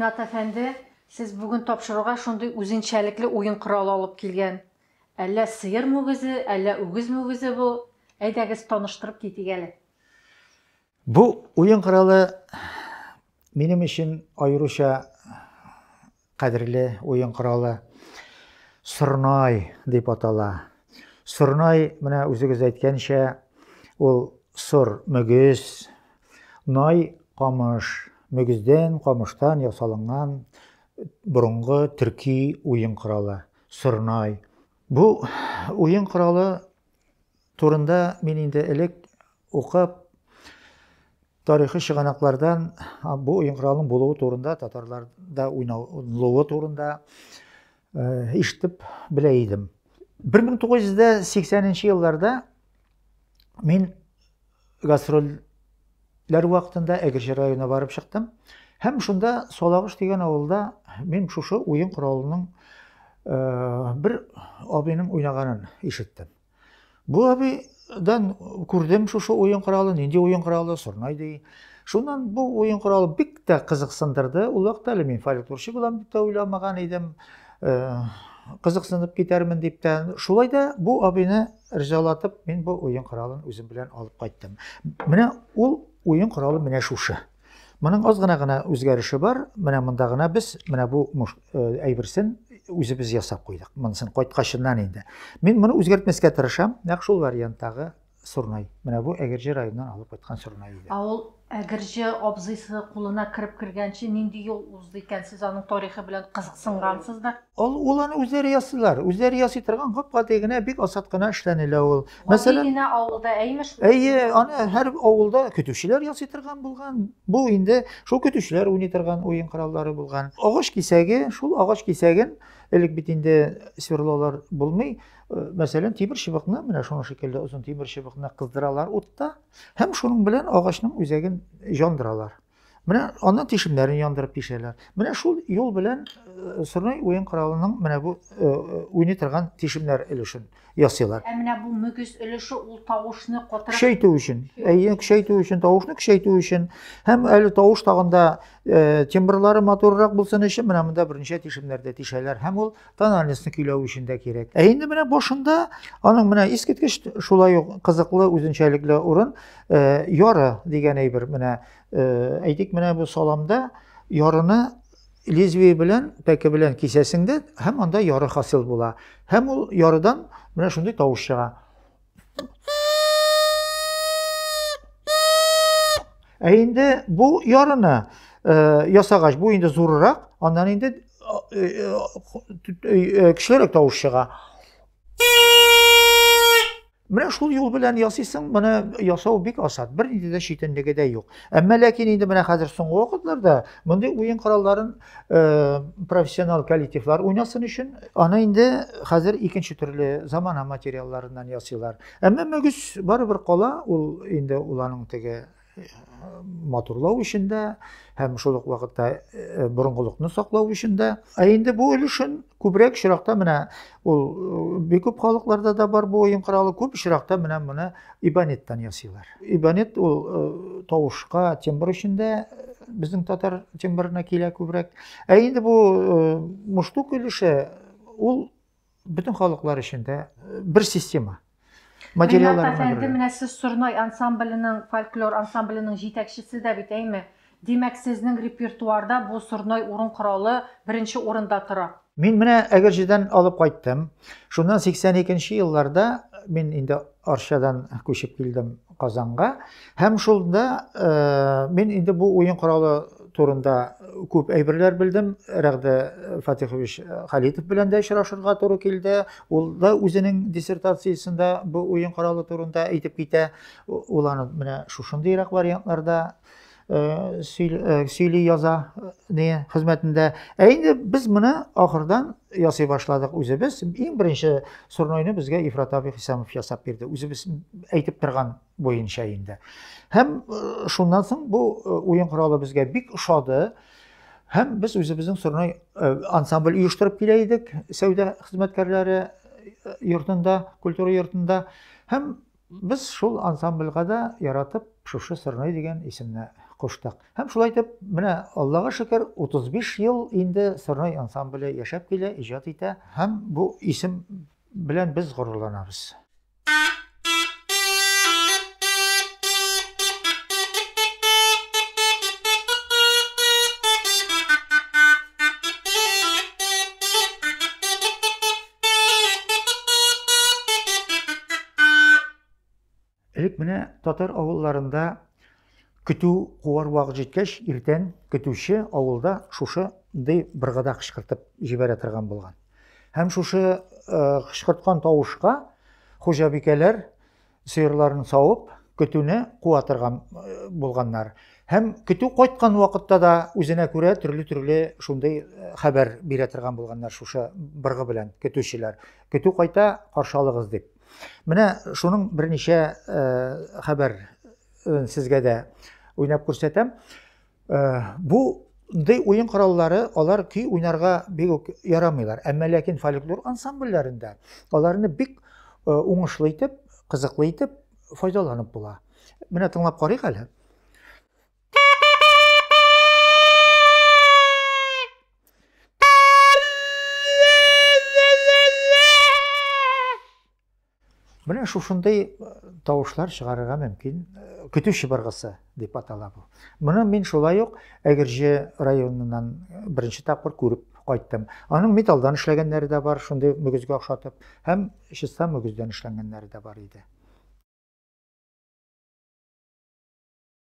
Ринат әфәнде, сез бүген тапшыруга шундый үзенчәлекле уен коралы алып килгән. Әллә сыер мүгезе, әллә үгез мүгезе бу? Әйдәгез таныштырып китик әле. Bu oyun kralı benim için ayrıca kadirli oyun kralı Surnay deyip atala. Surnay, mına özügüz aytkancha, ol sur mügüz, nay qamış, mügüzden, qamıştan yasalıngan burungu Türkiye oyun kralı Surnay. Bu oyun kralı turunda men indi elek okup tarixi шығанақлардан bu oyun kralının buluğu turunda, Tatarlarda oynanılığı turunda işitip bileydim. 1980 yıllarda men gastroller vaqtında Əgirci rayonuna barıp çıktım. Hem şunda Solağış degen avulda men şuşu oyun kralının bir abinin oynağanın işittim. Bu abidan күрдем şuşu oyun kralı, nende oyun kralı, Surnay dey. Şundan bu oyun kralı bik de kızıksındırdı. O vaqtda men folklorçu bulam dep de oylamagan idim. Kızıksınıp gidermin deyip de. Şulay da bu abini ricalatıp men bu oyun kralını özüm bilen alıp qayttım. Mine ol oyun kralı mine şuşu. Bunun az gına özgerişi var. Mine mındagına biz mine bu әйберсен өзібіз ясап қойдық. Мұнысын қайтқашынан енді. Мен мұны өзгертмеске тырышам. Нақ шул варианттағы Surnay. Мына bu Әгіржі районынан алып қайтқан Surnay еді. Ул Әгіржі абзыйсы кулына кіріп кіргенче нинди юл узды икән, сез аның тарихы белән кызыксынгансыздар? Ул аны үзләре ясыйлар. Үзләре ясый торган гап-гадигенә бик асат кына эшләнелә ул. Мәсәлән, авылда әймеш? Әйе, аны һәр авылда көтүчеләр ясый торган булган. Бу инде шул көтүчеләр уйный торган ойын кораллары булган. Агач кисәге, шул агач кисәген элек бит инде сверлолар булмый. Мәсәлән, тимер чыбыкны, менә шуның шикелле озын тимер чыбыкны кыздыралар утта, һәм шуның белән агачның үзәген яндыралар. Менә аннан тишемнәрен яндырып пишәләр. Менә шул юл белән Surnay oyun kralының менә бу уйный торган тишемнәр өлешен ясыйлар. Менә бу мөгез өлеше ул тавышны котырып Күшәйтү өчен, күшәйтү өчен, тавышны күшәйтү өчен, һәм әле тавыш тагында тембрлары матуррак булсын өчен менә монда берничә тишемнәрдә тишәләр, һәм ул тональностьны көйләү өчен дә кирәк. Инде менә башында аның менә искиткеч шулай ук кызыклы үзенчәлекле урын яры дигән әйбер менә әйтик менә бу саламда ярыны лезвие белән, пәке белән кисәсеңдә, һәм анда яры хасил була. Һәм ул ярыдан менә шундый тавыш чыга. Инде бу ярыны ясагач, бу инде зуррак, аннан инде кичерәк тавыш чыга. Менә шул юл белән ясыйсың, моны ясау бик асат. Бер инде дә читенлеге дә юк. Әмма ләкин инде менә хәзер соңгы вакытларда мондый уен коралларын профессионал коллективлар уйнасын өчен, аны инде хәзер икенче төрле замана материалларыннан ясыйлар. Әмма мөгез барыбер кала, ул инде уларның теге матурлау өчен дә, һәм шул ук вакытта борынгылыкны саклау өчен дә. Инде бу өлешен күбрәк очракта менә ул бик күп халыкларда да бар бу oyun коралы, күп очракта менә моны ибанеттан ясыйлар. Ибанет ул тавышка, тембр өчендә безнең татар тембрына килә күбрәк. Инде бу муштук өлеше ул бөтен халыклар өчен дә бер система. Менә сез Surnay ансамблінің, фольклор ансамблінің җитәкчесе дә бит, әйме? Димәк, сезнең репертуарда бу Surnay урын коралы беренче урында тора. Мин менә Әгерҗедән алып кайттым. Шуннан 82 елларда мин инде Арчадан күчеп килдем Казанга. Һәм шулда мин инде бу уен коралы турында күп әйберләр белдем. Рәгъдә Фатихович Халитов белән дә очрашырга туры килде. Ул да үзенең диссертациясендә бу уен коралы турында әйтеп китә. Ул аны менә шушындыйрак вариантларда сөйли яза хезмәтендә. Инде без моны ахырдан ясый башладык үзебез. Иң беренче Surnayны безгә Ифрат абый Хисамов ясап бирде. Үзебез әйтеп торган буенча инде. Һәм шуннан соң бу уен коралы безгә бик ошады. Һәм без үзебезнең Surnay ансамбль оештырып килә идек, сәүдә хезмәткәрләре йортында, культура йортында. Һәм без шул ансамбльгә дә яратып шушы Surnay дигән исемне куштык. Һәм шулай итеп, менә Аллага шөкер, 35 ел инде Сырнай ансамбле яшәп килә, иҗат итә, һәм бу исем белән без горурланабыз. Элек менә татар авылларында көтү куар вакыт җиткәч, иртән көтүче авылда шушы быргыда кычкыртып җибәрә торган булган. Һәм шушы кычкырткан тавышка хуҗабикәләр сыерларын савып, көтүне куа торган булганнар. Һәм көтү кайткан вакытта да үзенә күрә төрле шундый хәбәр бирә торган булганнар шушы быргы белән көтүчеләр. Көтү кайта, каршы алыгыз дип. Менә шуның берничә хәбәр сезгә дә уйнап күрсәтәм. Бу уен кораллары, алар көй уйнарга бик үк ярамыйлар. Әмма ләкин фольклор ансамбльләрендә аларны бик уңышлы итеп, кызыклы итеп файдаланып була. Менә тыңлап карыйк әле. Менә шушындай тавышлар чыгарырга мөмкин. Көтүче быргысы дип атала бу. Моны мин шулай ук Әгерҗе районыннан беренче тапкыр күреп кайттым. Аның металлдан эшләгәннәре дә бар, шундый мөгезгә охшатып, һәм чиста мөгездән эшләнгәннәре дә бар иде.